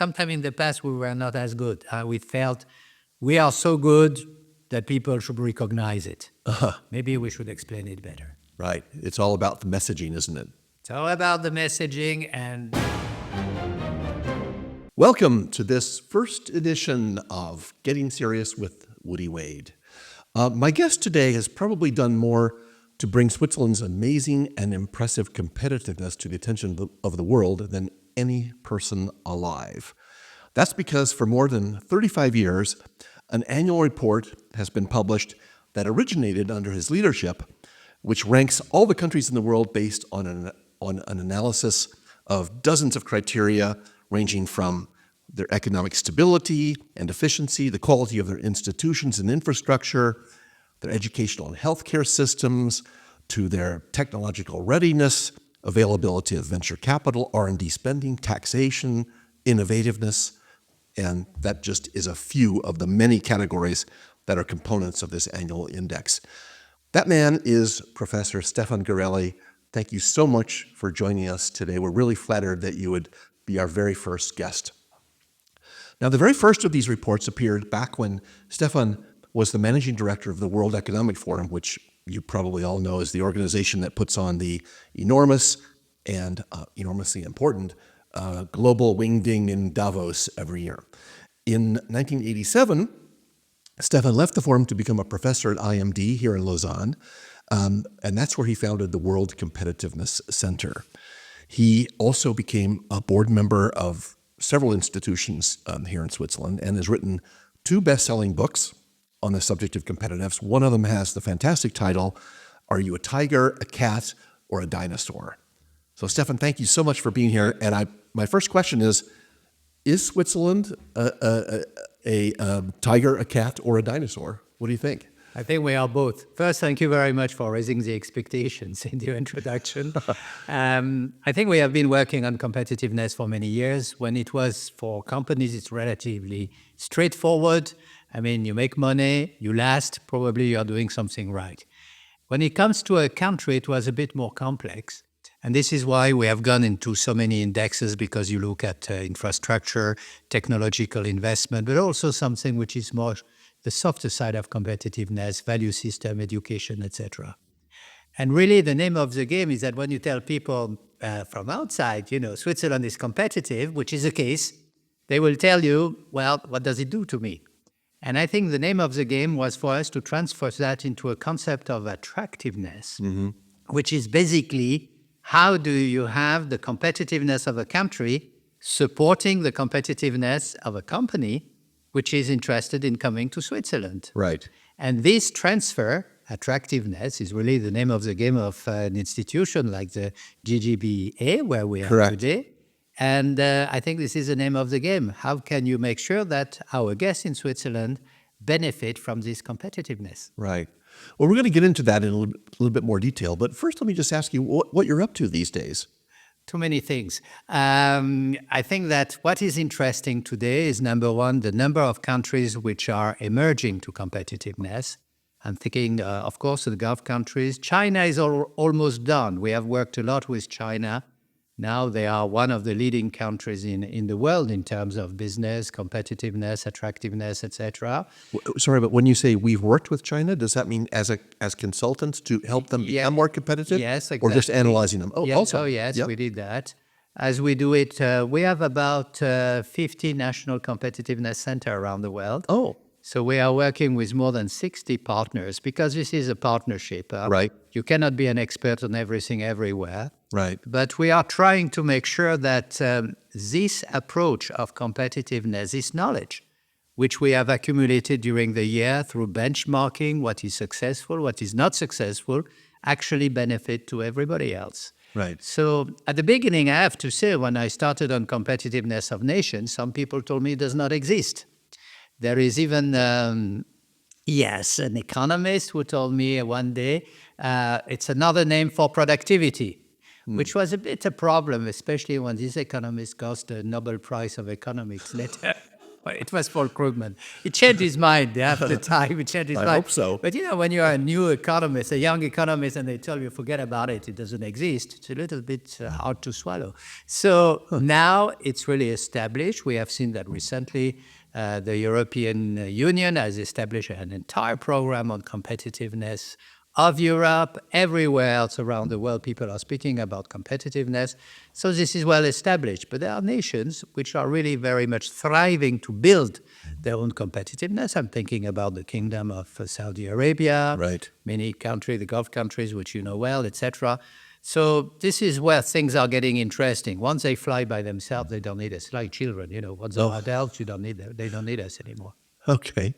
sometime in the past we were not as good. We felt we are so good that people should recognize it. Maybe we should explain it better. Right. It's all about the messaging, isn't it? It's all about the messaging. And welcome to this first edition of Getting Serious with Woody Wade. My guest today has probably done more to bring Switzerland's amazing and impressive competitiveness to the attention of the world than any person alive. That's because for more than 35 years, an annual report has been published that originated under his leadership, which ranks all the countries in the world based on an analysis of dozens of criteria ranging from their economic stability and efficiency, the quality of their institutions and infrastructure, their educational and healthcare systems, to their technological readiness, availability of venture capital, R&D spending, taxation, innovativeness, and that just is a few of the many categories that are components of this annual index. That man is Professor Stéphane Garelli. Thank you so much for joining us today. We're really flattered that you would be our very first guest. Now, the very first of these reports appeared back when Stéphane was the managing director of the World Economic Forum, which you probably all know is the organization that puts on the enormous and enormously important global wingding in Davos every year. In 1987, Stéphane left the forum to become a professor at IMD here in Lausanne, and that's where he founded the World Competitiveness Center. He also became a board member of several institutions here in Switzerland and has written 2 best-selling books on the subject of competitiveness. One of them has the fantastic title, Are You a Tiger, a Cat, or a Dinosaur? So Stéphane, thank you so much for being here. And my first question is Switzerland a tiger, a cat, or a dinosaur? What do you think? I think we are both. First, thank you very much for raising the expectations in your introduction. I think we have been working on competitiveness for many years. When it was for companies, it's relatively straightforward. I mean, you make money, you last, probably you're doing something right. When it comes to a country, it was a bit more complex. And this is why we have gone into so many indexes, because you look at infrastructure, technological investment, but also something which is more the softer side of competitiveness, value system, education, etc. And really the name of the game is that when you tell people from outside, Switzerland is competitive, which is the case, they will tell you, well, what does it do to me? And I think the name of the game was for us to transfer that into a concept of attractiveness, which is basically how do you have the competitiveness of a country supporting the competitiveness of a company which is interested in coming to Switzerland. Right. And this transfer, attractiveness, is really the name of the game of an institution like the GGBa, where we are today. And I think this is the name of the game. How can you make sure that our guests in Switzerland benefit from this competitiveness? Right. Well, we're going to get into that in a little bit more detail. But first, let me just ask you what you're up to these days. Too many things. I think that what is interesting today is, number one, the number of countries which are emerging to competitiveness. I'm thinking, of course, of the Gulf countries. China is almost done. We have worked a lot with China. Now they are one of the leading countries in the world in terms of business, competitiveness, attractiveness, etc. Sorry, but when you say we've worked with China, does that mean as consultants to help them become more competitive? Yes, exactly. Or just analyzing them? Oh, yes, also. Oh, yes, yep. We did that. As we do it, we have about 50 national competitiveness centers around the world. Oh. So we are working with more than 60 partners, because this is a partnership. Right. You cannot be an expert on everything everywhere. Right. But we are trying to make sure that this approach of competitiveness, this knowledge, which we have accumulated during the year through benchmarking, what is successful, what is not successful, actually benefit to everybody else. Right. So at the beginning, I have to say, when I started on competitiveness of nations, some people told me it does not exist. There is even, an economist who told me one day, it's another name for productivity, which was a bit a problem, especially when this economist got the Nobel Prize of Economics later. It was Paul Krugman. He changed his mind after time. He changed his mind. I hope so. But when you're a new economist, a young economist, and they tell you, forget about it, it doesn't exist, it's a little bit hard to swallow. So now it's really established. We have seen that recently. The European Union has established an entire program on competitiveness of Europe. Everywhere else around the world, people are speaking about competitiveness. So this is well established. But there are nations which are really very much thriving to build their own competitiveness. I'm thinking about the Kingdom of Saudi Arabia, Right. many countries, the Gulf countries, which you know well, etc. So this is where things are getting interesting. Once they fly by themselves, they don't need us. Like children, once they're adults, they don't need us anymore. Okay.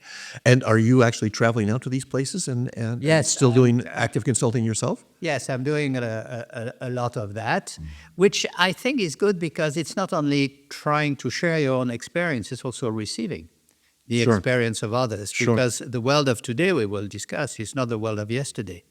And are you actually traveling out to these places and Yes, still doing active consulting yourself? Yes, I'm doing a lot of that, which I think is good because it's not only trying to share your own experience, it's also receiving the Sure. experience of others. Sure. Because the world of today, we will discuss, is not the world of yesterday.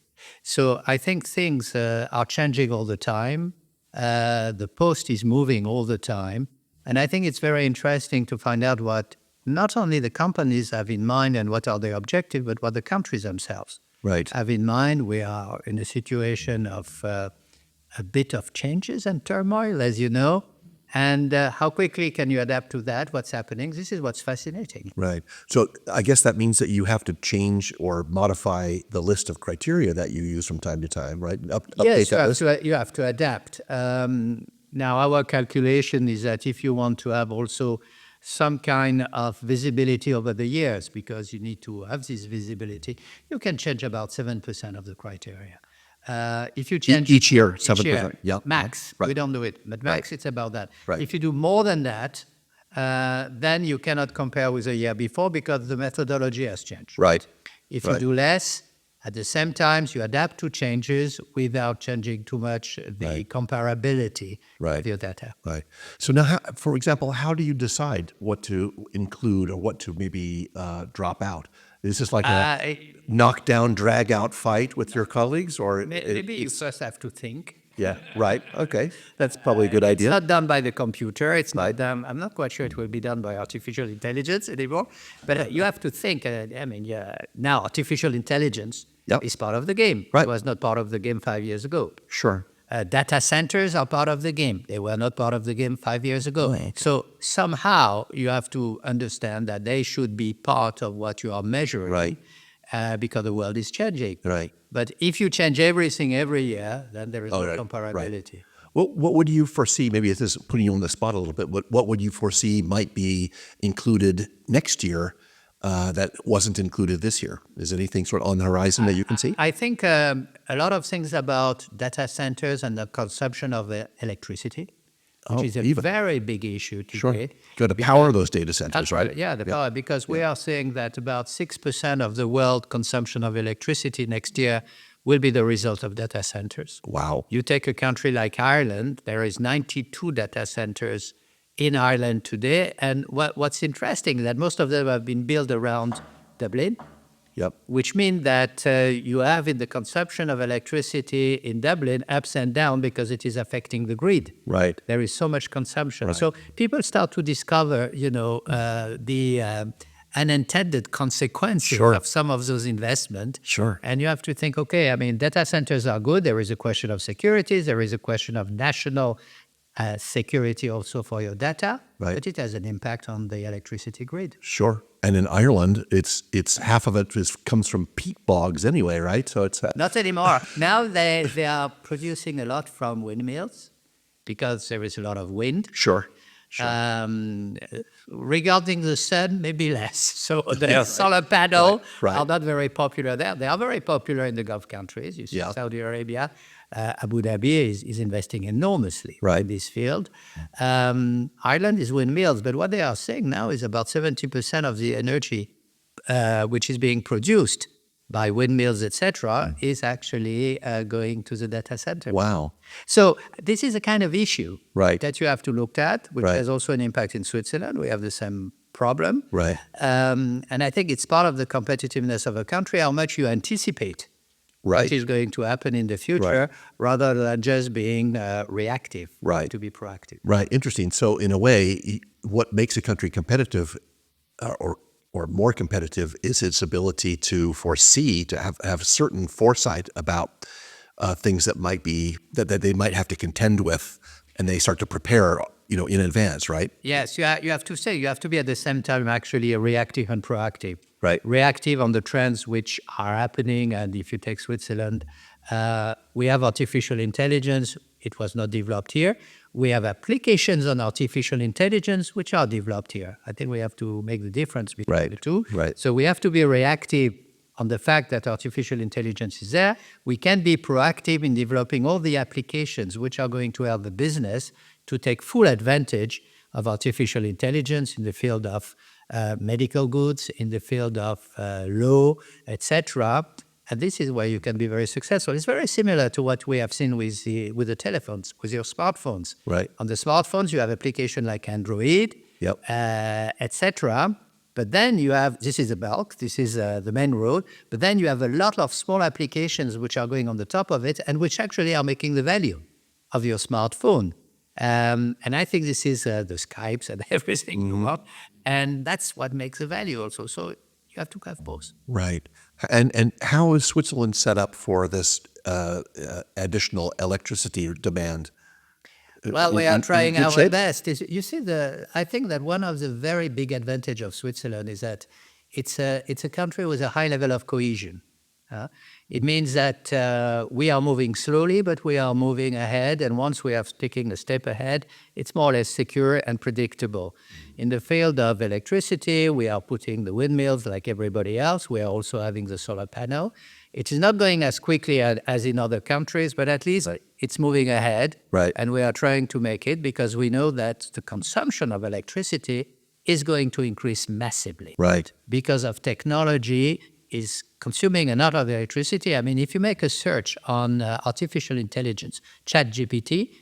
So I think things are changing all the time. The post is moving all the time. And I think it's very interesting to find out what not only the companies have in mind and what are their objectives, but what the countries themselves Right. have in mind. We are in a situation of a bit of changes and turmoil, as you know. And how quickly can you adapt to that? What's happening? This is what's fascinating. Right. So I guess that means that you have to change or modify the list of criteria that you use from time to time, right? Update Yes, that list. you have to adapt. Now, our calculation is that if you want to have also some kind of visibility over the years, because you need to have this visibility, you can change about 7% of the criteria. If you change Each year, 7%. Yeah. max. Right. We don't do it, but max it's about that. Right. If you do more than that, then you cannot compare with the year before because the methodology has changed. Right. If Right. you do less, at the same time, you adapt to changes without changing too much the comparability of your data. Right. So now, for example, how do you decide what to include or what to maybe drop out? Is this like a knockdown, drag-out fight with your colleagues, or Maybe you first have to think. Yeah. Right. Okay. That's probably a good idea. It's not done by the computer. It's not done. I'm not quite sure it will be done by artificial intelligence anymore. But you have to think. Now artificial intelligence is part of the game. Right. It was not part of the game 5 years ago. Sure. Data centers are part of the game. They were not part of the game 5 years ago. Right. So somehow you have to understand that they should be part of what you are measuring. Right. Because the world is changing. Right. But if you change everything every year, then there is no right, comparability. right. What would you foresee, maybe this is putting you on the spot a little bit, what would you foresee might be included next year that wasn't included this year? Is anything sort of on the horizon that you can see? I think a lot of things about data centers and the consumption of electricity, which is a very big issue today. Sure. Got to power those data centers, right? Yeah, the power, because we are saying that about 6% of the world consumption of electricity next year will be the result of data centers. Wow. You take a country like Ireland, there is 92 data centers in Ireland today. And what's interesting is that most of them have been built around Dublin, Yep. which means that you have in the consumption of electricity in Dublin ups and down because it is affecting the grid. Right. There is so much consumption. So people start to discover, the unintended consequences of some of those investments. Sure. And you have to think, okay, data centers are good. There is a question of security. There is a question of national security also for your data. Right. But it has an impact on the electricity grid. Sure. And in Ireland, it's half of it comes from peat bogs anyway, right? So it's Not anymore. Now they are producing a lot from windmills because there is a lot of wind. Sure. Regarding the sun, maybe less. So the solar panel are not very popular there. They are very popular in the Gulf countries. You see Saudi Arabia, Abu Dhabi is investing enormously in this field. Ireland is windmills, but what they are saying now is about 70% of the energy which is being produced by windmills, etc., is actually going to the data center. Wow. So this is a kind of issue that you have to look at, which has also an impact in Switzerland. We have the same problem. Right. And I think it's part of the competitiveness of a country, how much you anticipate what is going to happen in the future, rather than just being reactive, to be proactive. Right. Interesting. So in a way, what makes a country competitive or more competitive is its ability to foresee, to have certain foresight about things that might be that they might have to contend with, and they start to prepare, in advance, right? Yes, you have to say, you have to be at the same time actually a reactive and proactive. Right. Reactive on the trends which are happening, and if you take Switzerland, we have artificial intelligence. It was not developed here. We have applications on artificial intelligence which are developed here. I think we have to make the difference between the two. Right. So we have to be reactive on the fact that artificial intelligence is there. We can be proactive in developing all the applications which are going to help the business to take full advantage of artificial intelligence in the field of medical goods, in the field of law, etc. And this is where you can be very successful. It's very similar to what we have seen with the telephones, with your smartphones. Right. On the smartphones, you have applications like Android, Yep. etc. But then you have, this is the bulk, this is the main road, but then you have a lot of small applications which are going on the top of it and which actually are making the value of your smartphone. And I think this is the Skypes and everything you want. And that's what makes the value also. So you have to have both. Right. And how is Switzerland set up for this additional electricity demand? Well, we are trying good our shape? best. You see, I think that one of the very big advantage of Switzerland is that it's a country with a high level of cohesion. It means that we are moving slowly, but we are moving ahead. And once we have taken a step ahead, it's more or less secure and predictable. In the field of electricity, we are putting the windmills like everybody else. We are also having the solar panel. It is not going as quickly as in other countries, but at least it's moving ahead. Right. And we are trying to make it because we know that the consumption of electricity is going to increase massively. Right. Because of technology is consuming a lot of electricity. I mean, if you make a search on artificial intelligence, ChatGPT,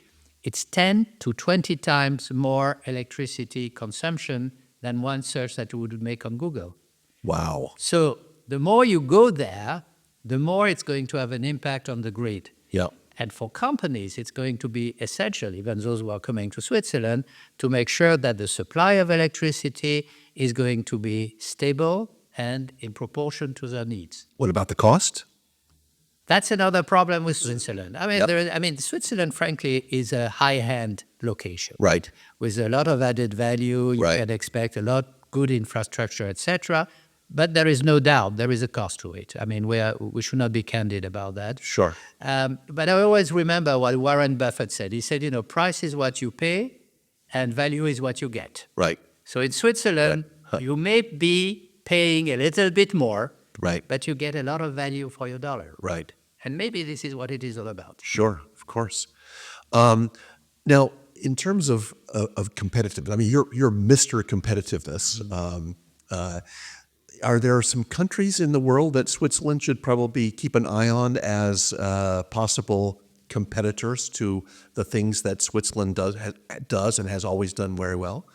it's 10 to 20 times more electricity consumption than one search that you would make on Google. Wow. So the more you go there, the more it's going to have an impact on the grid. Yeah. And for companies, it's going to be essential, even those who are coming to Switzerland, to make sure that the supply of electricity is going to be stable and in proportion to their needs. What about the cost? That's another problem with Switzerland. I mean, Yep. Switzerland, frankly, is a high-end location. Right. With a lot of added value. You Right. can expect a lot good infrastructure, etc. But there is no doubt there is a cost to it. I mean, we should not be candid about that. Sure. But I always remember what Warren Buffett said. He said, price is what you pay and value is what you get. Right. So in Switzerland, you may be paying a little bit more, Right. but you get a lot of value for your dollar. Right. And maybe this is what it is all about. Sure. Of course. Now, in terms of competitiveness, I mean, you're Mr. Competitiveness. Are there some countries in the world that Switzerland should probably keep an eye on as possible competitors to the things that Switzerland does and has always done very well?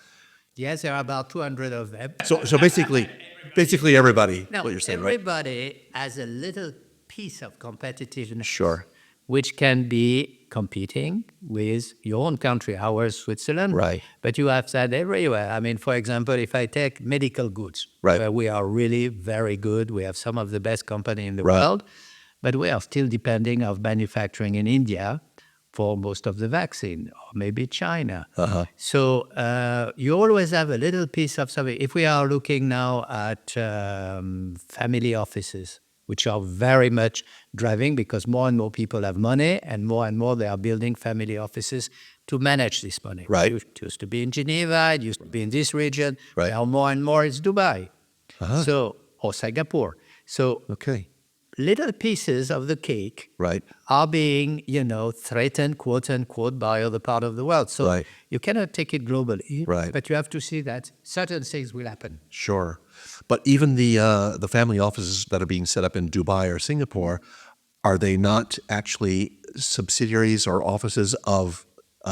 Yes, there are about 200 of them. So basically everybody. Now, What you're saying, right? everybody has a little piece of competitiveness. Sure. Which can be competing with your own country, ours, Switzerland. Right. But you have that everywhere. I mean, for example, if I take medical goods, Right. where we are really very good, we have some of the best company in the Right. world, but we are still depending on manufacturing in India for most of the vaccine, or maybe China. So you always have a little piece of something. If we are looking now at family offices, which are very much driving because more and more people have money and more they are building family offices to manage this money. Right. It used to be in Geneva, it used to be in this region. Right. Now more and more it's Dubai. Or Singapore. So Okay. little pieces of the cake Right. are being, threatened, quote unquote, by other part of the world. So Right. you cannot take it globally, Right. but you have to see that certain things will happen. Sure. But even the family offices that are being set up in Dubai or Singapore, are they not actually subsidiaries or offices of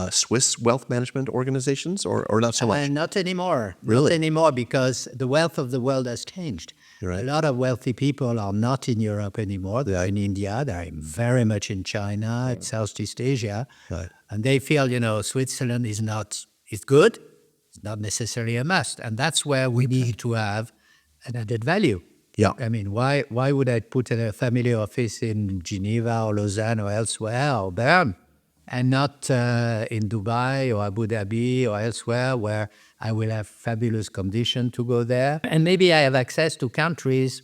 Swiss wealth management organizations or not so much? Not anymore. Really? Not anymore because the wealth of the world has changed. Right. A lot of wealthy people are not in Europe anymore. They are in India. They are very much in China, in Southeast Asia. Right. And they feel, Switzerland is good, It's not necessarily a must. And that's where we need to have an added value. Yeah. I mean, why would I put a family office in Geneva or Lausanne or elsewhere or Bern and not in Dubai or Abu Dhabi or elsewhere where I will have fabulous conditions to go there? And maybe I have access to countries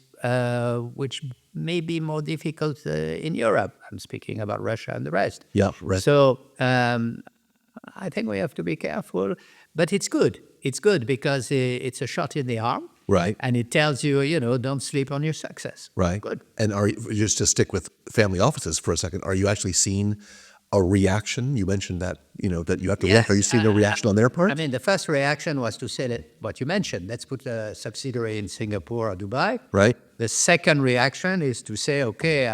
which may be more difficult in Europe. I'm speaking about Russia and the rest. Yeah, right. So I think we have to be careful, but it's good. It's good because it's a shot in the arm. Right. And it tells you, don't sleep on your success. Right. Good. And just to stick with family offices for a second, are you actually seeing a reaction? You mentioned that, that you have to react. Are you seeing a reaction on their part? I mean, the first reaction was to say what you mentioned. Let's put a subsidiary in Singapore or Dubai. Right. The second reaction is to say, okay,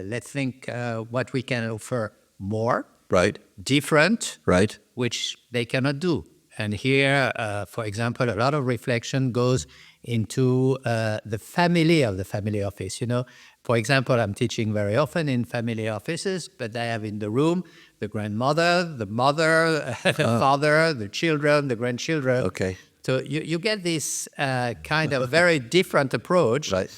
let's think what we can offer more. Right. Different. Right. Which they cannot do. And here, for example, a lot of reflection goes into the family of the family office. For example, I'm teaching very often in family offices, but I have in the room the grandmother, the mother, the father, the children, the grandchildren. Okay. So you get this kind of very different approach. Right.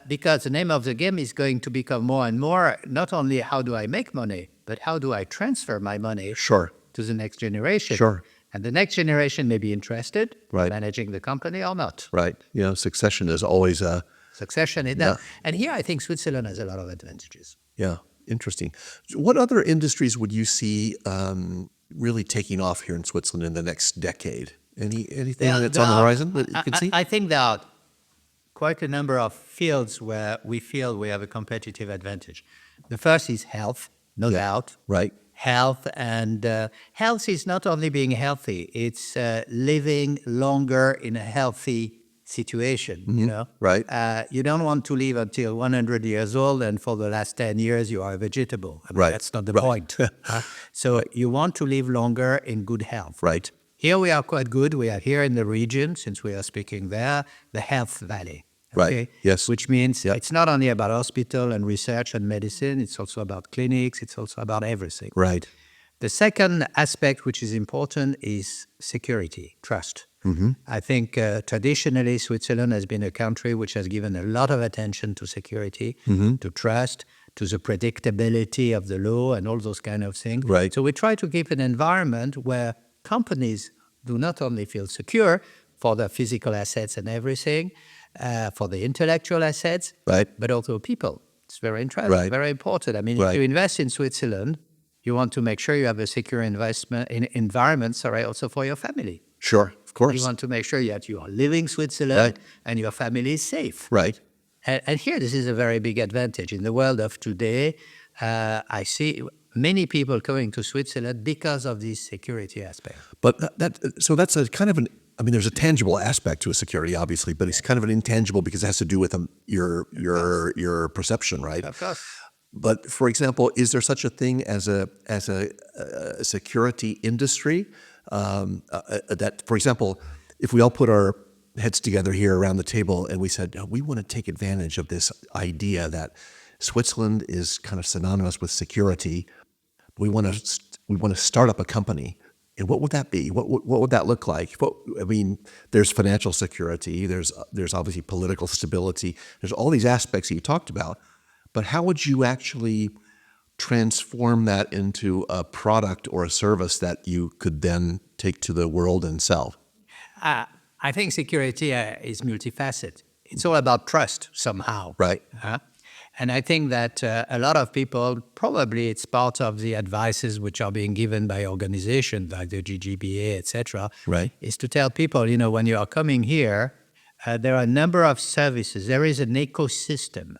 Because the name of the game is going to become more and more, not only how do I make money, but how do I transfer my money Sure. to the next generation. Sure. And the next generation may be interested Right. in managing the company or not. Right. Succession is always Succession in that. And here I think Switzerland has a lot of advantages. Yeah, interesting. What other industries would you see really taking off here in Switzerland in the next decade? Anything that's on the horizon that you can see? I think there are quite a number of fields where we feel we have a competitive advantage. The first is health, no doubt. Right. Health, and health is not only being healthy, it's living longer in a healthy situation, Right. You don't want to live until 100 years old and for the last 10 years you are a vegetable. Right. That's not the point. So you want to live longer in good health. Right. Here we are quite good. We are here in the region, since we are speaking there, the Health Valley. Right. Yes. Which means it's not only about hospital and research and medicine, it's also about clinics, it's also about everything. Right. The second aspect which is important is security, trust. Mm-hmm. I think traditionally Switzerland has been a country which has given a lot of attention to security, to trust, to the predictability of the law and all those kind of things. Right. So we try to keep an environment where companies do not only feel secure for their physical assets and everything, for the intellectual assets, Right. but also people. It's very interesting, Right. very important. I mean, Right. if you invest in Switzerland, you want to make sure you have a secure environment, also for your family. Sure. Of course. You want to make sure that you are living Switzerland Right. and your family is safe. Right. And here, this is a very big advantage. In the world of today, I see many people coming to Switzerland because of this security aspect. But that's a kind of there's a tangible aspect to a security, obviously, but it's kind of an intangible because it has to do with your perception, right? Of course. But for example, is there such a thing as a security industry that, for example, if we all put our heads together here around the table and we said, we want to take advantage of this idea that Switzerland is kind of synonymous with security. We want to start up a company. And what would that be? What would that look like? There's financial security. There's obviously political stability. There's all these aspects that you talked about. But how would you actually transform that into a product or a service that you could then take to the world and sell? I think security is multifaceted. It's all about trust somehow. Right. And I think that a lot of people, probably it's part of the advices which are being given by organizations like the GGBa, etc., Right. is to tell people, when you are coming here, there are a number of services. There is an ecosystem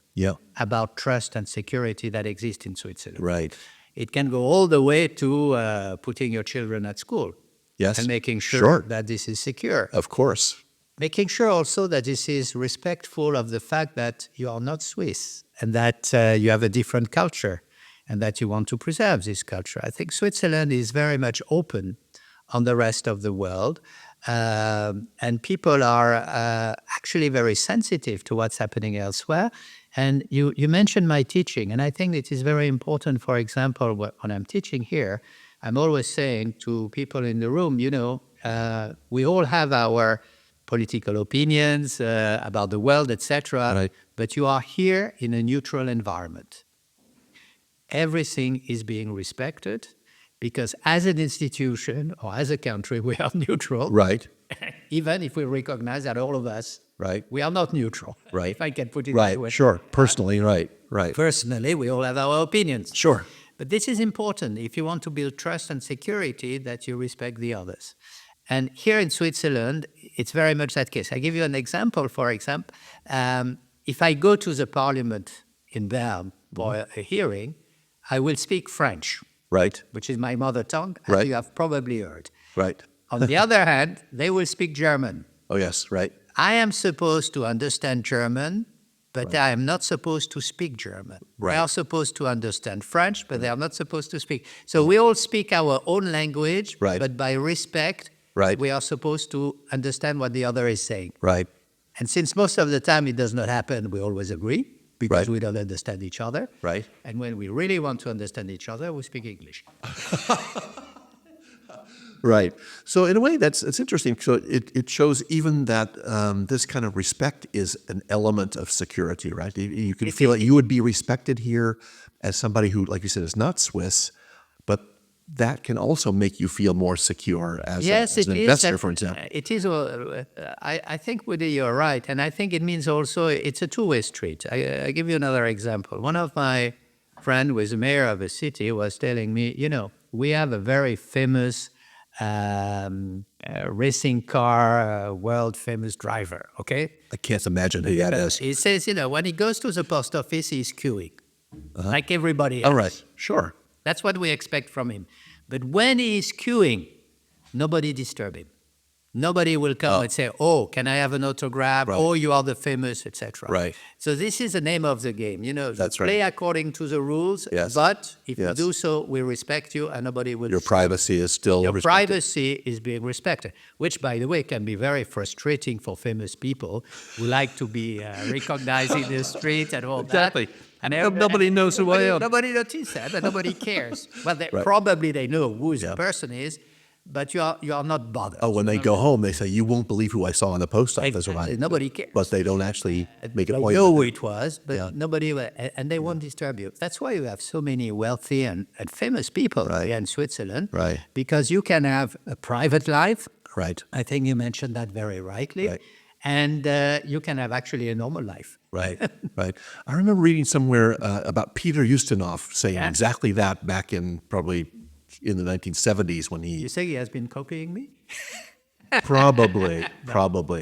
about trust and security that exists in Switzerland. Right. It can go all the way to putting your children at school. Yes. And making sure that this is secure. Of course. Making sure also that this is respectful of the fact that you are not Swiss and that you have a different culture and that you want to preserve this culture. I think Switzerland is very much open on the rest of the world. And people are actually very sensitive to what's happening elsewhere. And you mentioned my teaching, and I think it is very important. For example, when I'm teaching here, I'm always saying to people in the room, We all have our political opinions about the world, etc. Right. But you are here in a neutral environment. Everything is being respected because as an institution or as a country, we are neutral. Right. Even if we recognize that all of us, Right. we are not neutral. Right. If I can put it that way. Right. Sure. Personally, right. Right. Personally, we all have our opinions. Sure. But this is important if you want to build trust and security that you respect the others. And here in Switzerland, it's very much that case. I give you an example, for example. If I go to the parliament in Bern for a hearing, I will speak French, Right. which is my mother tongue, as Right. you have probably heard. Right. On the other hand, they will speak German. Oh, yes. Right. I am supposed to understand German, but I am not supposed to speak German. Right. They are supposed to understand French, but they are not supposed to speak. So we all speak our own language, Right. but by respect, Right. we are supposed to understand what the other is saying. Right. And since most of the time it does not happen, we always agree because Right. we don't understand each other. Right. And when we really want to understand each other, we speak English. Right. So in a way, it's interesting. So it shows even that this kind of respect is an element of security, right? You can feel that you would be respected here as somebody who, like you said, is not Swiss, but that can also make you feel more secure as, Yes, as it an is. investor, And, for example. It is. I think, Woody, you're right. And I think it means also it's a two-way street. I give you another example. One of my friends who is the mayor of a city was telling me, we have a very famous racing car, world famous driver, okay? I can't imagine who that is. He says, when he goes to the post office, he's queuing, like everybody else. All right. Sure. That's what we expect from him. But when he is queuing, nobody disturb him. Nobody will come and say, "Oh, can I have an autograph? Right. Oh, you are the famous, etc." Right. So this is the name of the game. That's play right. according to the rules. Yes. But if you Yes. do so, we respect you, and nobody will. Your privacy is still Your respected. privacy is being respected, which, by the way, can be very frustrating for famous people who like to be recognized in the street and all Exactly. that. And Nobody knows who I am. Nobody notices that, and nobody cares. Well, Right. probably they know who the person is, but you are not bothered. Oh, when they go home, they say, "You won't believe who I saw in the post office." Exactly. Nobody cares. But they don't actually make a They point. know of who it. it was, but nobody, and they won't disturb you. That's why you have so many wealthy and famous people here in Switzerland, Right. because you can have a private life. Right. I think you mentioned that very rightly. Right. And you can have actually a normal life. Right, right. I remember reading somewhere about Peter Ustinov saying exactly that back in probably in the 1970s when You he say he has been copying me? probably.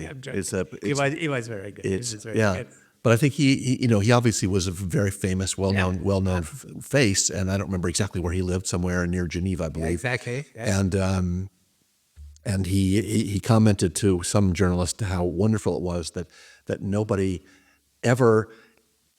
I'm joking. He was very good. He was very good. But I think he obviously was a very famous, well-known face, and I don't remember exactly where he lived, somewhere near Geneva, I believe. Exactly. Yeah. And he commented to some journalist how wonderful it was that nobody ever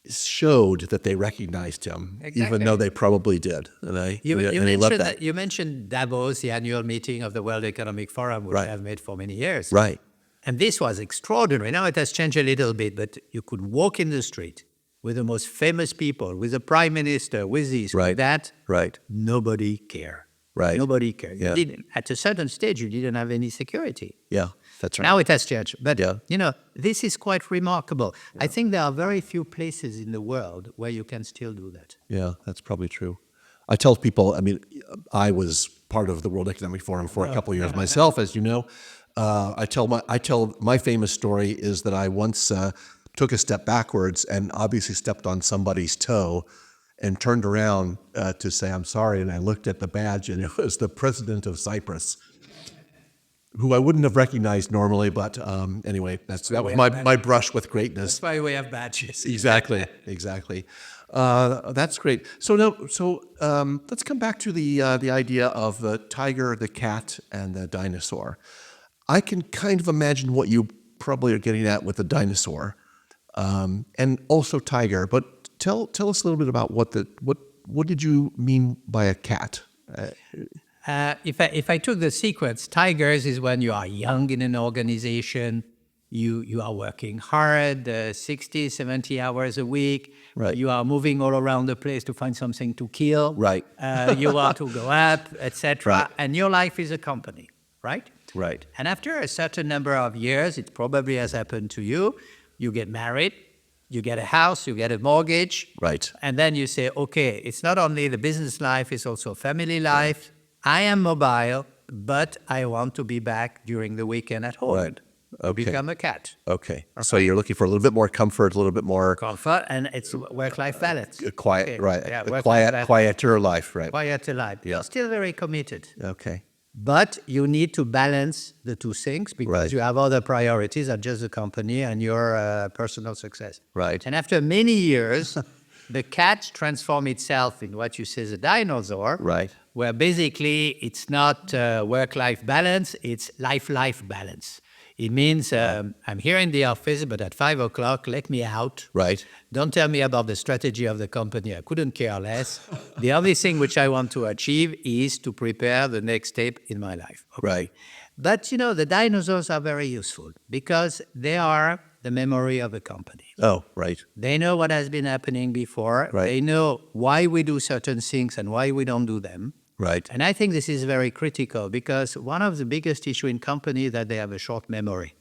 showed that they recognized him, even though they probably did. And he loved that. You mentioned Davos, the annual meeting of the World Economic Forum, which I have made for many years. Right. And this was extraordinary. Now it has changed a little bit, but you could walk in the street with the most famous people, with the prime minister, with this, with that. Right. Nobody cared. Right. Nobody cared. Yeah. At a certain stage, you didn't have any security. Yeah, that's right. Now it has changed. But, Yeah. this is quite remarkable. I think there are very few places in the world where you can still do that. Yeah, that's probably true. I tell people, I was part of the World Economic Forum for a couple of years myself, as you know. I tell my famous story is that I once took a step backwards and obviously stepped on somebody's toe and turned around to say, "I'm sorry." And I looked at the badge, and it was the president of Cyprus, who I wouldn't have recognized normally. But anyway, that was my brush with greatness. That's why we have badges. Exactly. That's great. So let's come back to the idea of the tiger, the cat, and the dinosaur. I can kind of imagine what you probably are getting at with the dinosaur, and also tiger. But tell us a little bit about what did you mean by a cat? If I took the sequence, tigers is when you are young in an organization, you are working hard, 60, 70 hours a week. Right. You are moving all around the place to find something to kill. Right. You are to go up, etc. Right. And your life is a company, right? Right. And after a certain number of years, it probably has happened to you, you get married, you get a house, you get a mortgage. Right. And then you say, okay, it's not only the business life, it's also family life. I am mobile, but I want to be back during the weekend at home. Right. Okay. Become a cat. Okay. So you're looking for a little bit more comfort, a little bit more Comfort, and it's work-life balance. quiet, Okay. right? Yeah, A work-life balance. quieter life, right? Quieter life. Yeah. You're still very committed. Okay. But you need to balance the two things because Right. you have other priorities than just the company and your personal success. Right. And after many years, the cat transforms itself in what you say is a dinosaur. Right. Where basically it's not work-life balance, it's life-life balance. It means I'm here in the office, but at 5 o'clock, let me out. Right. Don't tell me about the strategy of the company. I couldn't care less. The only thing which I want to achieve is to prepare the next step in my life. Okay. Right. But, you know, the dinosaurs are very useful because they are the memory of a company. Oh, right. They know what has been happening before. Right. They know why we do certain things and why we don't do them. Right. And I think this is very critical because one of the biggest issues in companies is that they have a short memory.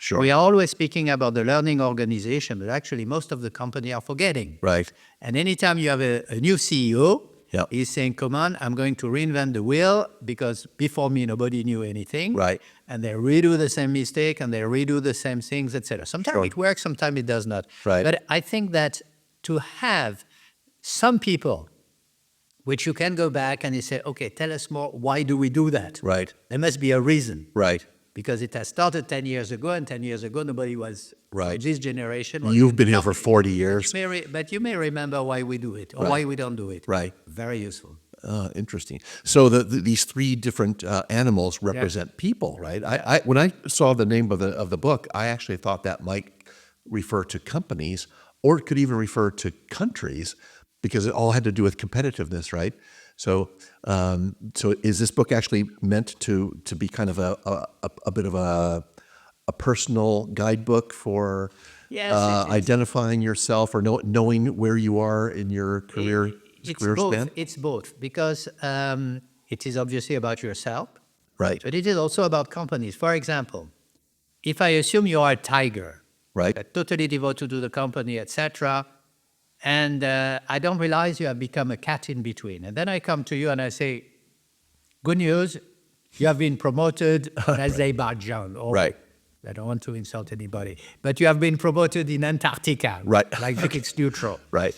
Sure. We are always speaking about the learning organization, but actually most of the company are forgetting. Right. And anytime you have a new CEO, Yep. he's saying, come on, I'm going to reinvent the wheel because before me, nobody knew anything. Right. And they redo the same mistake and they redo the same things, etc. Sometimes Sure. it works, sometimes it does not. Right. But I think that to have some people which you can go back and you say, okay, tell us more, why do we do that? Right. There must be a reason. Right. Because it has started 10 years ago, and 10 years ago, nobody was, Right. this generation. was You've been here talking. for 40 years. But you may remember why we do it, or Right. why we don't do it. Right. Very useful. Interesting. So these three different animals represent people, right? I when I saw the name of the book, I actually thought that might refer to companies, or it could even refer to countries, because it all had to do with competitiveness, right? So, so is this book actually meant to be kind of a bit of a personal guidebook for Yes, it is. identifying yourself or knowing where you are in your career span? It's both, because it is obviously about yourself, Right. but it is also about companies. For example, if I assume you are a tiger, Right. totally devoted to the company, etc., and I don't realize you have become a cat in between. And then I come to you and I say, good news, you have been promoted as Azerbaijan. Or, Right. I don't want to insult anybody, but you have been promoted in Antarctica. Right. Like it's neutral. Right.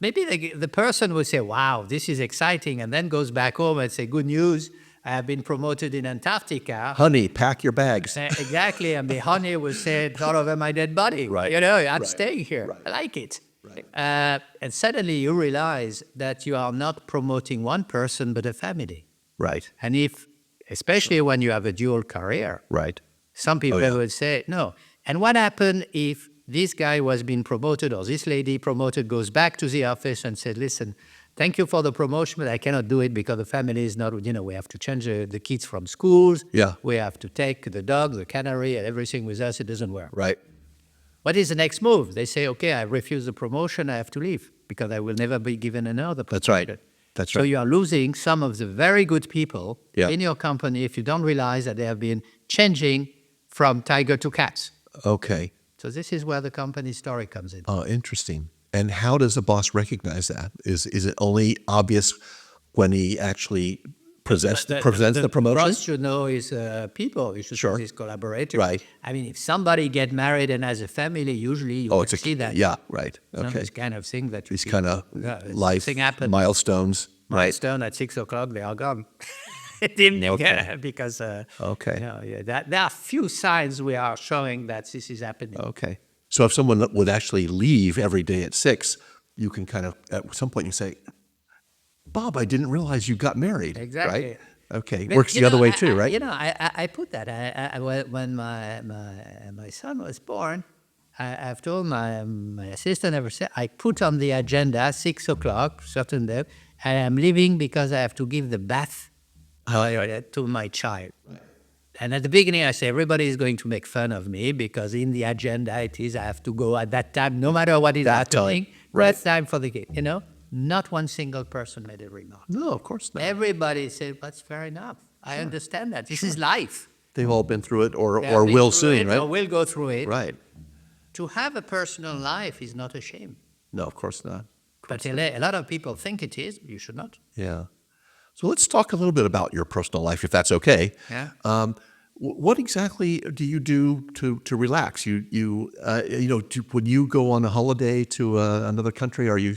Maybe the person will say, wow, this is exciting, and then goes back home and say, good news, I have been promoted in Antarctica. Honey, pack your bags. Exactly, and the honey will say, thought over my dead body. Right. You know, I'm Right. staying here. Right. I like it. Right. And suddenly you realize that you are not promoting one person, but a family. Right. And especially when you have a dual career, Right. some people will say, no. And what happened if this guy was being promoted or this lady promoted goes back to the office and said, listen, thank you for the promotion, but I cannot do it because the family is not, we have to change the kids from schools. Yeah. We have to take the dog, the canary, and everything with us. It doesn't work. Right. What is the next move? They say, okay, I refuse the promotion. I have to leave because I will never be given another promotion. That's right. That's So right. you are losing some of the very good people Yeah. in your company if you don't realize that they have been changing from tiger to cats. Okay. So this is where the company story comes in. Oh, interesting. And how does a boss recognize that? Is it only obvious when he actually presents the promotion? Boss should know his people. You should Sure. know his collaborators. Right. I mean, if somebody get married and has a family, usually you can see that. Yeah, right. You know, Okay. this kind of thing that you These see. kind of life Thing happen. milestones. Right. Milestone at 6 o'clock, they are gone. Because Okay. there are few signs we are showing that this is happening. Okay. So if someone would actually leave every day at 6, you can kind of, at some point you say, Bob, I didn't realize you got married. Exactly. Right? Okay. But, Works the other way too, right? I put that. When my son was born, I've told my assistant ever said, I put on the agenda 6 o'clock, certain day, and I'm leaving because I have to give the bath to my child. Right. And at the beginning, I say, everybody is going to make fun of me because in the agenda it is I have to go at that time, no matter what is happening. Right. That's time for the kid. Not one single person made a remark. No, of course not. Everybody said, that's fair enough. I understand that. This is life. They've all been through it or They have been will through soon, it right? or will go through it. Right. To have a personal life is not a shame. No, of course not. But a lot of people think it is. You should not. Yeah. So let's talk a little bit about your personal life, if that's okay. Yeah. What exactly do you do to relax? When you go on a holiday to another country, are you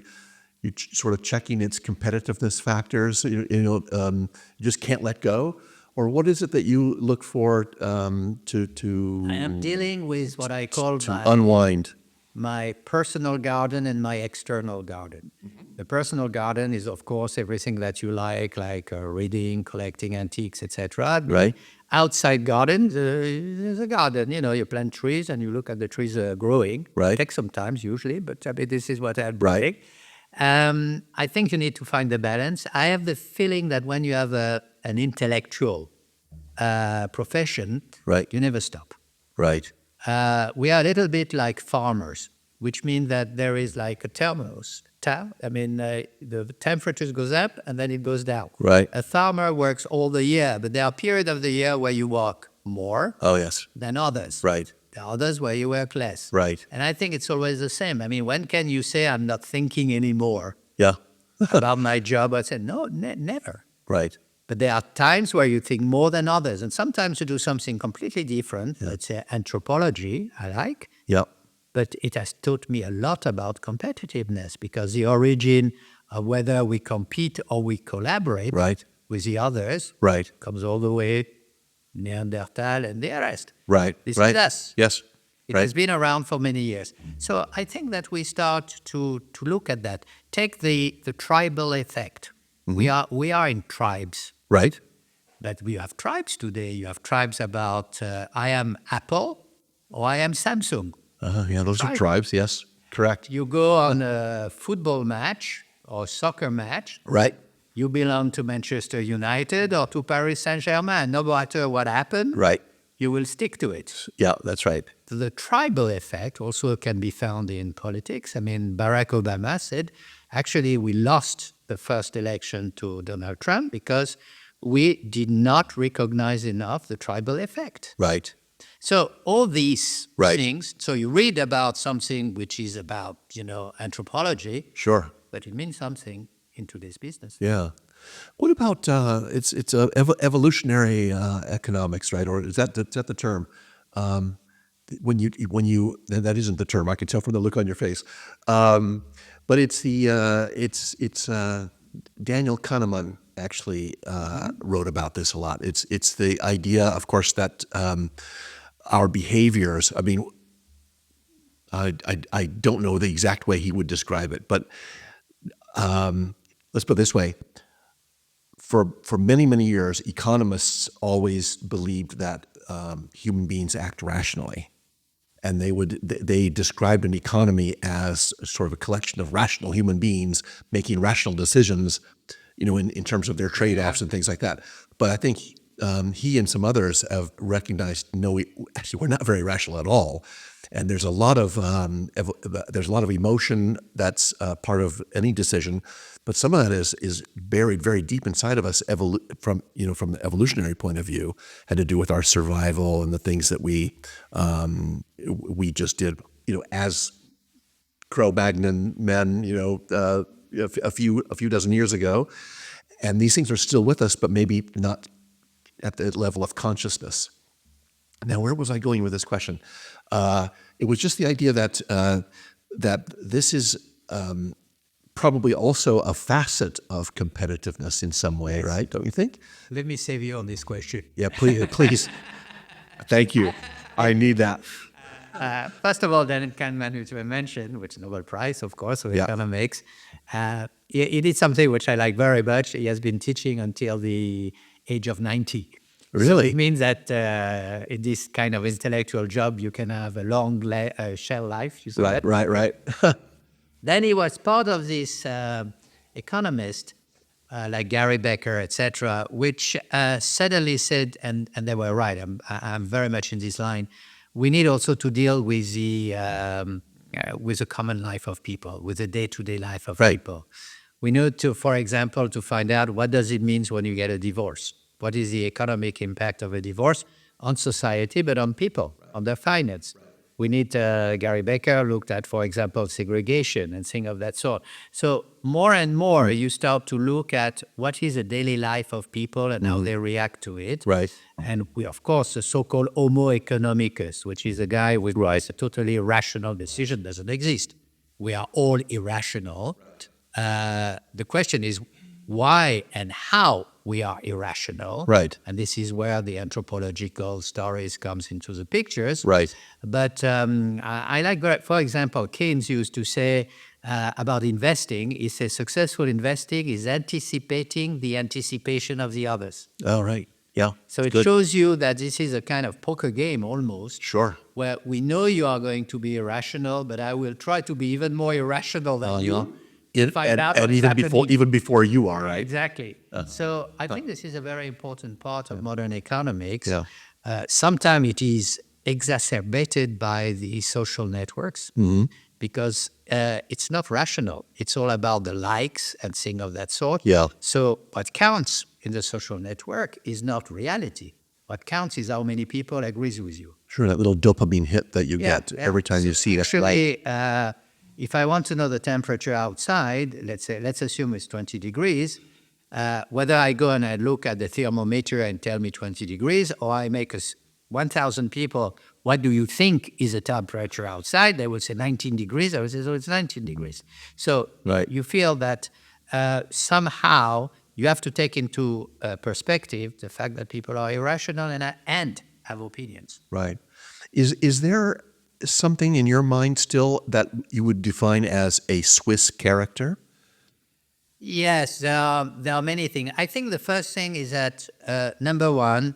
sort of checking its competitiveness factors? You just can't let go, or what is it that you look for to I am dealing with what I call unwind? My personal garden and my external garden. The personal garden is, of course, everything that you like reading, collecting antiques, etc. Right. Outside garden, there's a garden. You plant trees and you look at the trees growing. Right. It takes some time usually, but this is what I'm Right. doing. I think you need to find the balance. I have the feeling that when you have an intellectual profession, Right. you never stop. Right. We are a little bit like farmers, which means that there is like a thermostat. The temperature goes up and then it goes down. Right. A farmer works all the year, but there are periods of the year where you work more Oh, yes. than others. Right. There are others where you work less. Right. And I think it's always the same. When can you say I'm not thinking anymore Yeah. about my job? I said, no, never. Right. But there are times where you think more than others. And sometimes you do something completely different. Let's say anthropology, I like. Yeah. But it has taught me a lot about competitiveness because the origin of whether we compete or we collaborate Right. with the others Right. comes all the way Neanderthal and the rest. Right. This right. is us. Yes. It right. has been around for many years. So I think that we start to look at that. Take the tribal effect. Mm-hmm. We are in tribes. Right. But we have tribes today. You have tribes about I am Apple or I am Samsung. Yeah, those are tribes. Yes. Correct. You go on a football match or soccer match. Right. You belong to Manchester United or to Paris Saint-Germain. No matter what happened, Right. you will stick to it. Yeah, that's right. The tribal effect also can be found in politics. Barack Obama said, actually, we lost the first election to Donald Trump because we did not recognize enough the tribal effect. Right. So all these Right. things, so you read about something which is about, anthropology, Sure. but it means something in today's business. Yeah. What about it's evolutionary economics, right? Or is that the term? When you that isn't the term. I can tell from the look on your face. But it's Daniel Kahneman actually wrote about this a lot. It's the idea, of course, that our behaviors. I don't know the exact way he would describe it, but let's put it this way. For many years, economists always believed that human beings act rationally, and they described an economy as sort of a collection of rational human beings making rational decisions, in terms of their trade-offs and things like that. But I think he and some others have recognized, no, we're not very rational at all. And there's a lot of emotion that's part of any decision, but some of that is buried very deep inside of us. From the evolutionary point of view, had to do with our survival and the things that we just did. As Cro-Magnon men, a few dozen years ago, and these things are still with us, but maybe not at the level of consciousness. Now, where was I going with this question? It was just the idea that this is probably also a facet of competitiveness in some way, right? Don't you think? Let me save you on this question. Yeah, please. Thank you. I need that. First of all, Daniel Kahneman, which I mentioned, which Nobel Prize, of course, so economics, he did something which I like very much. He has been teaching until the age of 90. Really? So it means that in this kind of intellectual job, you can have a long shell life. You said Right. Then he was part of this economist, like Gary Becker, etc., which suddenly said, and they were right, I'm very much in this line, we need also to deal with the common life of people, with the day-to-day life of people. We need to, for example, to find out what does it mean when you get a divorce. what is the economic impact of a divorce on society, but on people, on their finance. We need, Gary Becker looked at, for example, segregation and things of that sort. So more and more you start to look at what is the daily life of people and how they react to it. Right. And we, of course, the so-called homo economicus, which is a guy who realizes a totally rational decision doesn't exist. We are all irrational. The question is why and how we are irrational. Right. And this is where the anthropological stories comes into the pictures. Right. But I like, for example, Keynes used to say about investing, he says successful investing is anticipating the anticipation of the others. Oh, right. Yeah. So it good. shows you that this is a kind of poker game almost. Sure. Where we know you are going to be irrational, but I will try to be even more irrational than you. Find out and what's even before you are, right? Exactly. So I think this is a very important part of modern economics. Yeah. Sometimes it is exacerbated by the social networks because it's not rational. It's all about the likes and things of that sort. Yeah. So what counts in the social network is not reality. What counts is how many people agrees with you. Sure, that little dopamine hit that you get every time you see it. Actually, if I want to know the temperature outside, let's assume it's 20 degrees, whether I go and I look at the thermometer and tell me 20 degrees, or I make 1,000 people, what do you think is the temperature outside? They will say 19 degrees. I will say, so it's 19 degrees. So you feel that somehow you have to take into perspective the fact that people are irrational and have opinions. Right. Is there something in your mind still that you would define as a Swiss character? Yes, there are many things. I think the first thing is that, number one,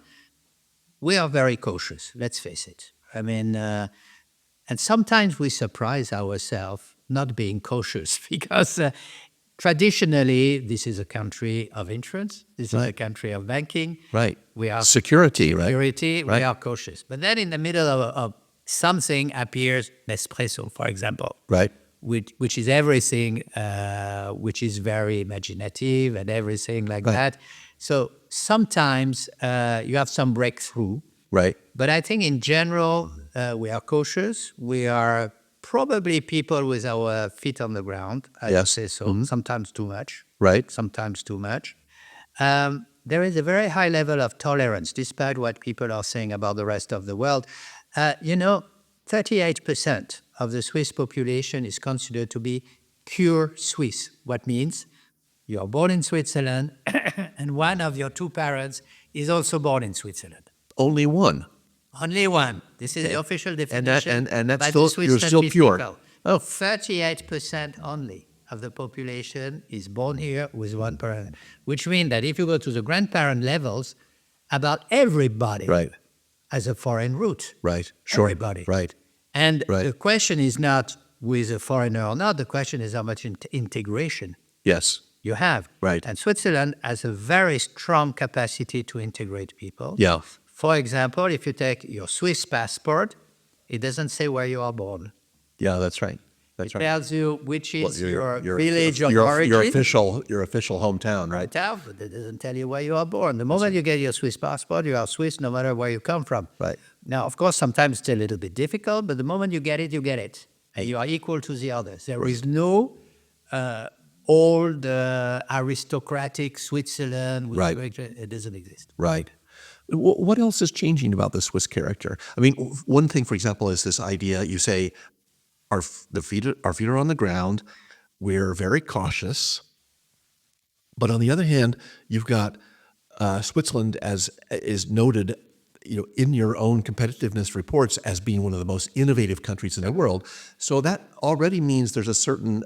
we are very cautious, let's face it. I mean, and sometimes we surprise ourselves not being cautious because traditionally, this is a country of insurance. This is a country of banking. Right. We are security, right? Security, Right. we are cautious. But then in the middle of something appears Nespresso, for example. Right. Which is everything, which is very imaginative and everything like that. So sometimes you have some breakthrough. Right. But I think in general, we are cautious. We are probably people with our feet on the ground, I would say so. Sometimes too much. Right. Sometimes too much. There is a very high level of tolerance, despite what people are saying about the rest of the world. 38% of the Swiss population is considered to be pure Swiss. What means you are born in Switzerland and one of your two parents is also born in Switzerland. Only one. Only one. This is the official definition. And that's by still, the Swiss you're still pure. statistical. Oh, 38% only of the population is born here with one parent, which means that if you go to the grandparent levels, about everybody has a foreign root. Right. Sure. Everybody. Right. And the question is not with a foreigner or not. The question is how much integration Yes. you have. Right. And Switzerland has a very strong capacity to integrate people. Yeah. For example, if you take your Swiss passport, it doesn't say where you are born. Yeah, that's right. That's It tells you which is your your village of your origin. your official hometown, right? But it doesn't tell you where you are born. The moment you get your Swiss passport, you are Swiss no matter where you come from. Right. Now, of course, sometimes it's a little bit difficult, but the moment you get it, you get it. And you are equal to the others. There is no old aristocratic Switzerland. It doesn't exist. Right. What else is changing about the Swiss character? I mean, one thing, for example, is this idea, you say, our feet are on the ground, we're very cautious, but on the other hand, you've got Switzerland as is noted, in your own competitiveness reports as being one of the most innovative countries in the world. So that already means there's a certain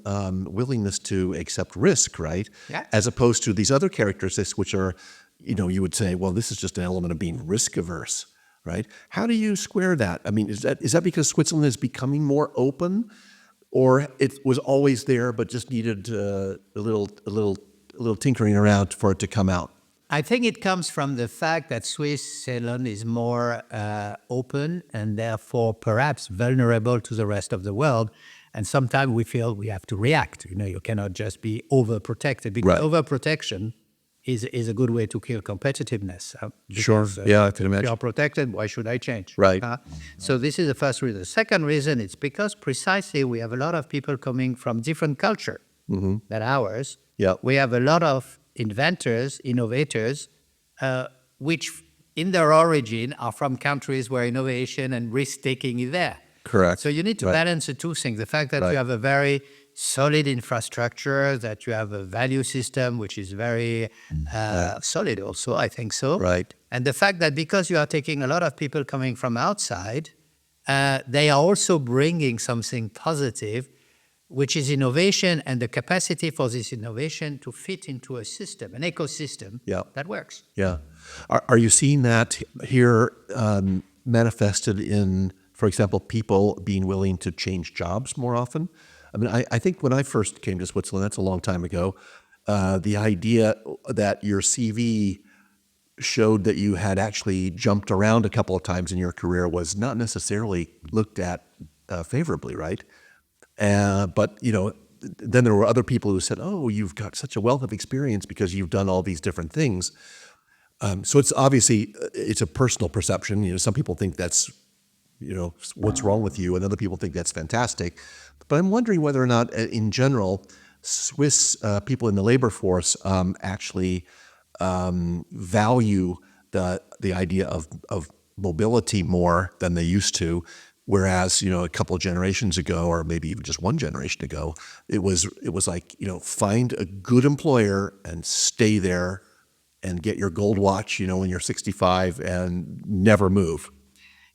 willingness to accept risk, right? Yeah. As opposed to these other characteristics, which are, you would say, well, this is just an element of being risk averse, right? How do you square that? I mean, is that because Switzerland is becoming more open, or it was always there but just needed a little tinkering around for it to come out? I think it comes from the fact that Switzerland is more open and therefore perhaps vulnerable to the rest of the world. And sometimes we feel we have to react. You cannot just be overprotected because overprotection is a good way to kill competitiveness. Sure. Because, Yeah, I can if imagine. you are protected, why should I change? Right. So this is the first reason. The second reason, it's because precisely we have a lot of people coming from different culture than ours. Yeah. We have a lot of inventors, innovators, which in their origin are from countries where innovation and risk-taking is there. Correct. So you need to Right. balance the two things. The fact that Right. you have a very solid infrastructure, that you have a value system which is very solid also, I think so. Right. And the fact that because you are taking a lot of people coming from outside, they are also bringing something positive, which is innovation and the capacity for this innovation to fit into a system, an ecosystem Yeah. that works. Yeah. Are you seeing that here manifested in, for example, people being willing to change jobs more often? I mean, I think when I first came to Switzerland, that's a long time ago, the idea that your CV showed that you had actually jumped around a couple of times in your career was not necessarily looked at favorably, right? But, then there were other people who said, oh, you've got such a wealth of experience because you've done all these different things. So it's obviously, it's a personal perception. Some people think that's, what's wrong with you, and other people think that's fantastic. But I'm wondering whether or not, in general, Swiss people in the labor force actually value the idea of mobility more than they used to. Whereas, a couple of generations ago, or maybe even just one generation ago, it was like, find a good employer and stay there and get your gold watch, when you're 65 and never move.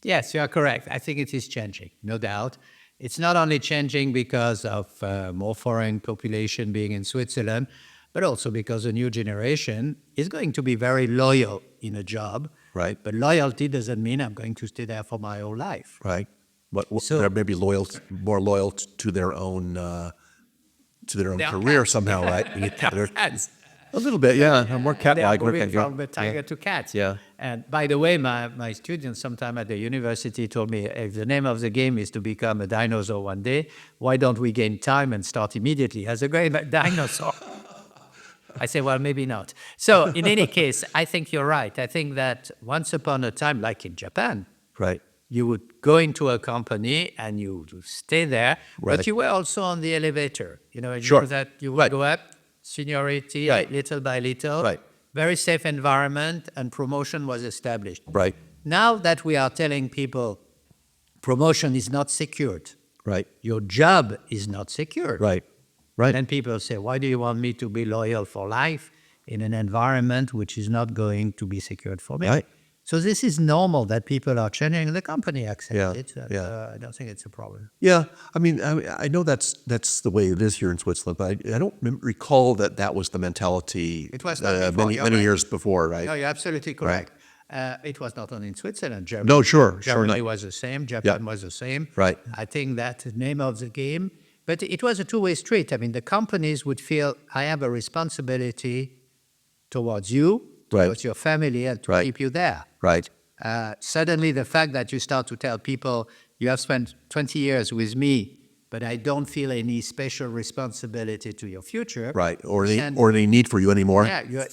Yes, you are correct. I think it is changing, no doubt. It's not only changing because of more foreign population being in Switzerland, but also because the new generation is going to be very loyal in a job. Right. But loyalty doesn't mean I'm going to stay there for my whole life. Right. But So- they're maybe more loyal to their own They are career cats. somehow, right? They are cats. A little bit, yeah. More They are cat-like. moving Okay, yeah. from the tiger to cats. Yeah. And by the way, my students sometime at the university told me, if the name of the game is to become a dinosaur one day, why don't we gain time and start immediately as a great dinosaur? I say, well, maybe not. So in any case, I think you're right. I think that once upon a time, like in Japan, Right. you would go into a company and you would stay there, Right. but you were also on the elevator. Sure. That you would Right. go up, seniority, Right. little by little. Right. Very safe environment, and promotion was established. Right. Now that we are telling people promotion is not secured, Right. your job is not secured. Right. Right. Then people say, why do you want me to be loyal for life in an environment which is not going to be secured for me? Right. So this is normal that people are changing. The company accepts Yeah, it. And, yeah. I don't think it's a problem. Yeah, I know that's the way it is here in Switzerland, but I don't recall that was the mentality. It was not before, you're many right. years before, right? No, you're absolutely correct. It was not only in Switzerland. Germany, No, sure, Germany not. was the same. Japan was the same. Right. I think that's the name of the game. But it was a two-way street. I mean, the companies would feel, I have a responsibility towards you, Right. towards your family, and to Right. keep you there. Right. Suddenly, the fact that you start to tell people, you have spent 20 years with me, but I don't feel any special responsibility to your future. Right. Or And- any need for you anymore. You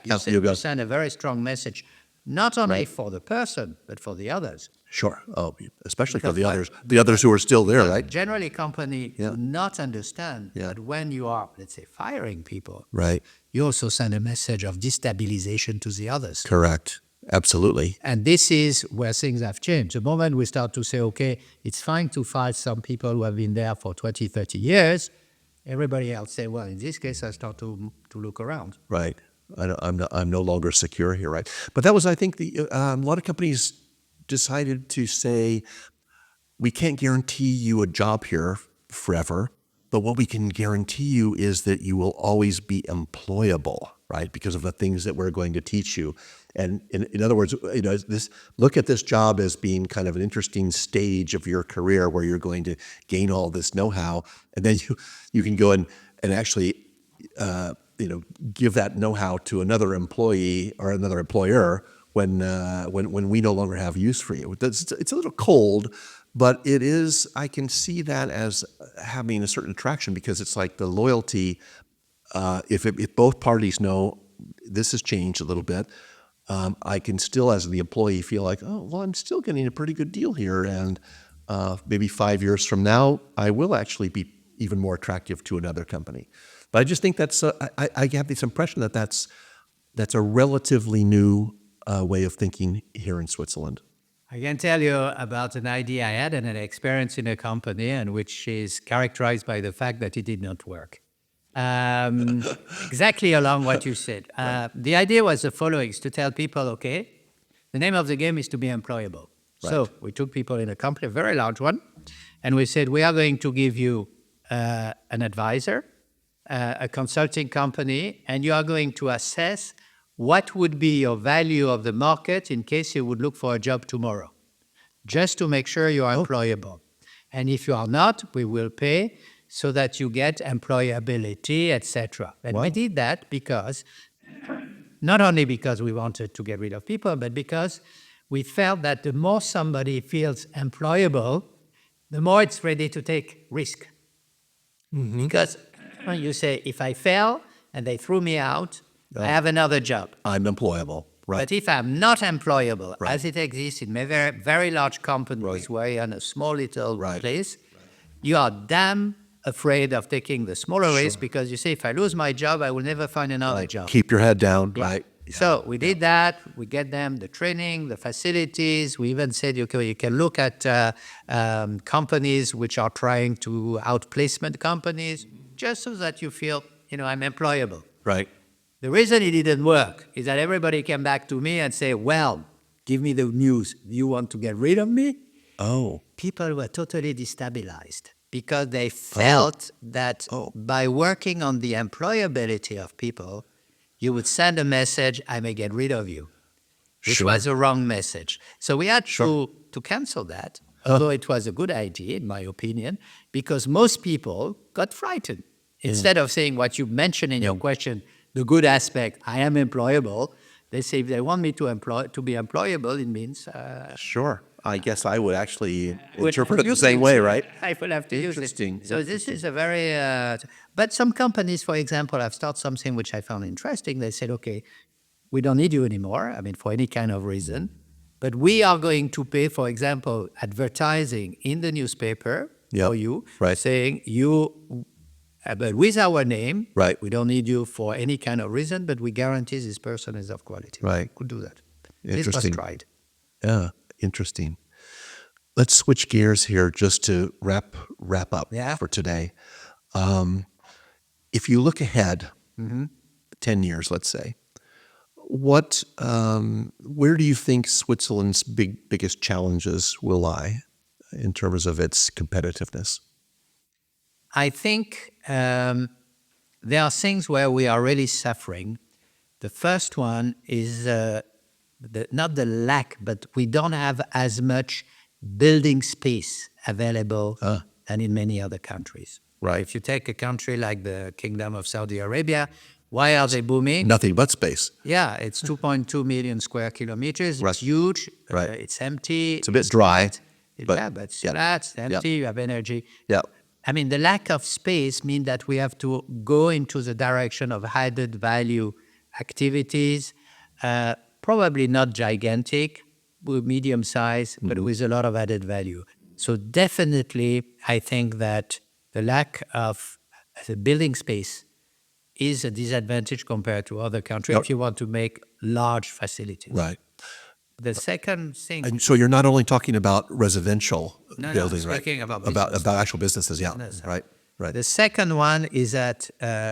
Cancel you go. send a very strong message, not only Right. for the person, but for the others. Sure. Oh, especially for Because the others who are still there, right? Generally, companies Yeah. do not understand Yeah. that when you are, let's say, firing people, Right. you also send a message of destabilization to the others. Correct. Absolutely. And this is where things have changed. The moment we start to say, okay, it's fine to fire some people who have been there for 20, 30 years, everybody else say, well, in this case, I start to look around. Right. I'm no longer secure here, right? But that was, I think, a lot of companies decided to say, we can't guarantee you a job here forever, but what we can guarantee you is that you will always be employable, right? Because of the things that we're going to teach you. And in other words, look at this job as being kind of an interesting stage of your career where you're going to gain all this know-how, and then you can go and actually give that know-how to another employee or another employer when we no longer have use for you. It's a little cold, but it is. I can see that as having a certain attraction because it's like the loyalty. If both parties know this has changed a little bit. I can still, as the employee, feel like, oh, well, I'm still getting a pretty good deal here. And maybe 5 years from now, I will actually be even more attractive to another company. But I just think that's, I have this impression that that's a relatively new way of thinking here in Switzerland. I can tell you about an idea I had and an experience in a company, and which is characterized by the fact that it did not work. Exactly along what you said. The idea was the following, is to tell people, okay, the name of the game is to be employable. Right. So we took people in a company, a very large one, and we said, we are going to give you an advisor, a consulting company, and you are going to assess what would be your value of the market in case you would look for a job tomorrow, just to make sure you are employable. And if you are not, we will pay so that you get employability, etc. And we did that because, not only because we wanted to get rid of people, but because we felt that the more somebody feels employable, the more it's ready to take risk. Mm-hmm. Because you say, if I fail and they threw me out, I have another job. I'm employable, right? But if I'm not employable, as it exists in very, very large companies where you're in a small little place, you are damn afraid of taking the smaller risk because you say, if I lose my job, I will never find another job. Keep your head down, right? Yeah. So we did that. We get them the training, the facilities. We even said, okay, you can look at companies which are trying to outplacement companies, just so that you feel, I'm employable. Right. The reason it didn't work is that everybody came back to me and say, well, give me the news. You want to get rid of me? Oh. People were totally destabilized because they felt that by working on the employability of people, you would send a message, I may get rid of you, which was a wrong message. So we had to cancel that, although it was a good idea, in my opinion, because most people got frightened. Instead of saying what you mentioned in your question, the good aspect, I am employable, they say if they want me to be employable, it means... Sure. I guess I would actually interpret it the same way, right? I will have to use it. Interesting. So this is a very... but some companies, for example, have started something which I found interesting. They said, okay, we don't need you anymore, for any kind of reason, but we are going to pay, for example, advertising in the newspaper for you, saying you... but with our name, we don't need you for any kind of reason, but we guarantee this person is of quality. Right. Could do that. Interesting. This was tried. Yeah, interesting. Let's switch gears here just to wrap up for today. If you look ahead, 10 years, let's say, where do you think Switzerland's biggest challenges will lie in terms of its competitiveness? I think there are things where we are really suffering. The first one is not the lack, but we don't have as much building space available than in many other countries. Right. If you take a country like the Kingdom of Saudi Arabia, why are they booming? Nothing but space. Yeah, it's 2.2 million square kilometers. It's huge. It's empty. It's a bit dry. But it's flat, it's empty, you have energy. Yeah. The lack of space means that we have to go into the direction of added value activities, probably not gigantic, medium size, but with a lot of added value. So definitely, I think that the lack of the building space is a disadvantage compared to other countries if you want to make large facilities. Right. The second thing... And so you're not only talking about residential buildings, right? Speaking about actual businesses, right. The second one is that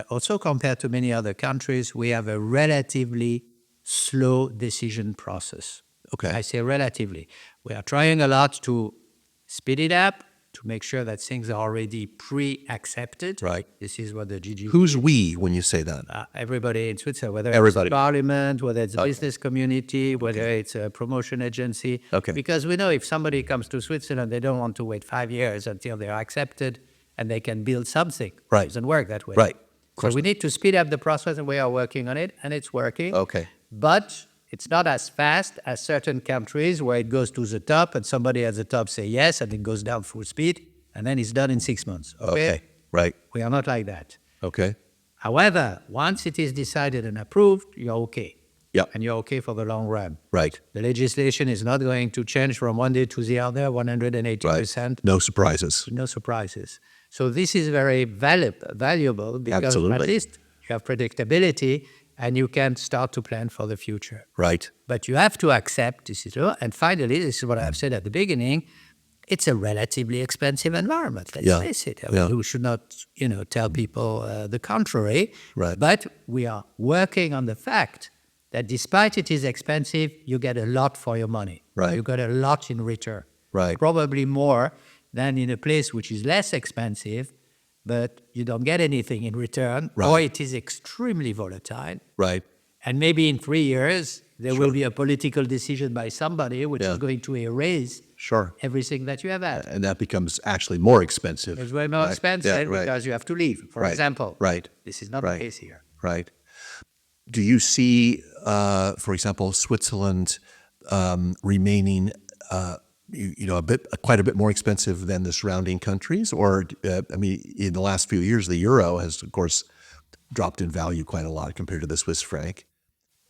also compared to many other countries, we have a relatively slow decision process. Okay. I say relatively. We are trying a lot to speed it up, to make sure that things are already pre-accepted. Right. This is what the GGBa... Who's we when you say that? Everybody in Switzerland, whether it's parliament, whether it's a business community, whether it's a promotion agency. Okay. Because we know if somebody comes to Switzerland, they don't want to wait 5 years until they're accepted and they can build something. Right. It doesn't work that way. Right. So we need to speed up the process, and we are working on it, and it's working. Okay. But it's not as fast as certain countries where it goes to the top and somebody at the top say yes and it goes down full speed and then it's done in 6 months. Okay. Right. We are not like that. Okay. However, once it is decided and approved, you're okay. Yep. And you're okay for the long run. Right. The legislation is not going to change from one day to the other, 180%. No surprises. No surprises. So this is very valuable because Absolutely. at least you have predictability and you can start to plan for the future. Right. But you have to accept this is true. And finally, this is what I've said at the beginning, it's a relatively expensive environment. Let's face it. I mean, we should not, tell people the contrary. Right. But we are working on the fact that despite it is expensive, you get a lot for your money. Right. You get a lot in return. Right. Probably more than in a place which is less expensive, but you don't get anything in return, Right. or it is extremely volatile. Right. And maybe in 3 years, there will be a political decision by somebody which is going to erase Sure. everything that you have had. And that becomes actually more expensive. It's way more expensive because you have to leave, for example. Right. This is not the case here. Right. Do you see, for example, Switzerland remaining, quite a bit more expensive than the surrounding countries? Or, in the last few years, the euro has, of course, dropped in value quite a lot compared to the Swiss franc.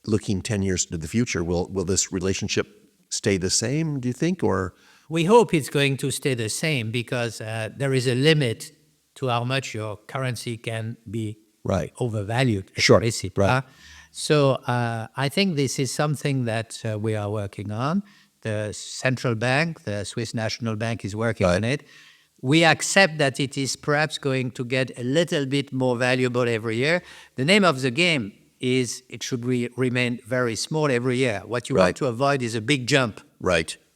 Looking 10 years into the future, will this relationship stay the same, do you think? Or we hope it's going to stay the same because there is a limit to how much your currency can be overvalued. Sure. Right. So I think this is something that we are working on. The central bank, the Swiss National Bank, is working on it. We accept that it is perhaps going to get a little bit more valuable every year. The name of the game is it should remain very small every year. What you want to avoid is a big jump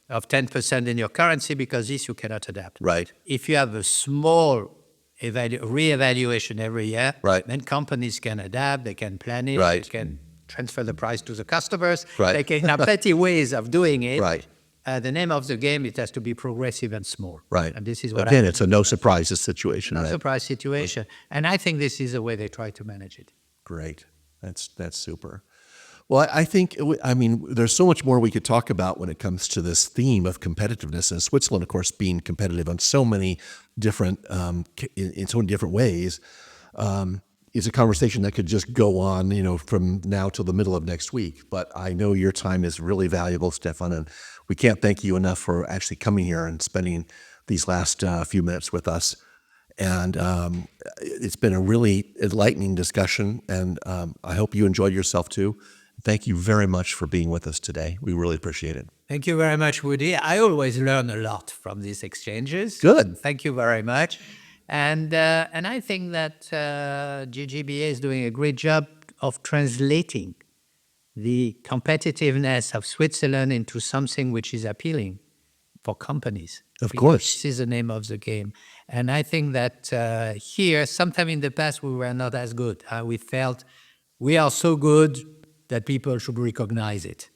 of 10% in your currency because this you cannot adapt. Right. If you have a small reevaluation every year, then companies can adapt, they can plan it, they can transfer the price to the customers. They can have plenty ways of doing it. The name of the game, it has to be progressive and small. And this is what again, it's a no surprises situation. No surprise situation. And I think this is the way they try to manage it. Great. That's super. Well, I think, there's so much more we could talk about when it comes to this theme of competitiveness. And Switzerland, of course, being competitive on so many different, in so many different ways, is a conversation that could just go on, from now till the middle of next week. But I know your time is really valuable, Stéphane, and we can't thank you enough for actually coming here and spending these last few minutes with us. And it's been a really enlightening discussion, and I hope you enjoyed yourself too. Thank you very much for being with us today. We really appreciate it. Thank you very much, Woody. I always learn a lot from these exchanges. Good. Thank you very much. And I think that GGBa is doing a great job of translating the competitiveness of Switzerland into something which is appealing for companies. Of course. This is the name of the game. And I think that here, sometime in the past, we were not as good. We felt we are so good that people should recognize it.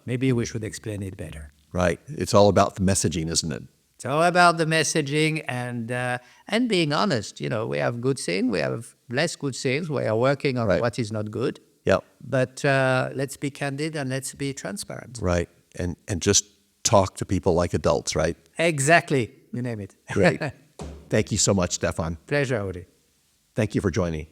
Maybe we should explain it better. Right. It's all about the messaging, isn't it? It's all about the messaging and being honest. We have good things, we have less good things. We are working on what is not good. Yep. But let's be candid and let's be transparent. Right. And just talk to people like adults, right? Exactly. You name it. Great. Thank you so much, Stéphane. Pleasure, Uri. Thank you for joining.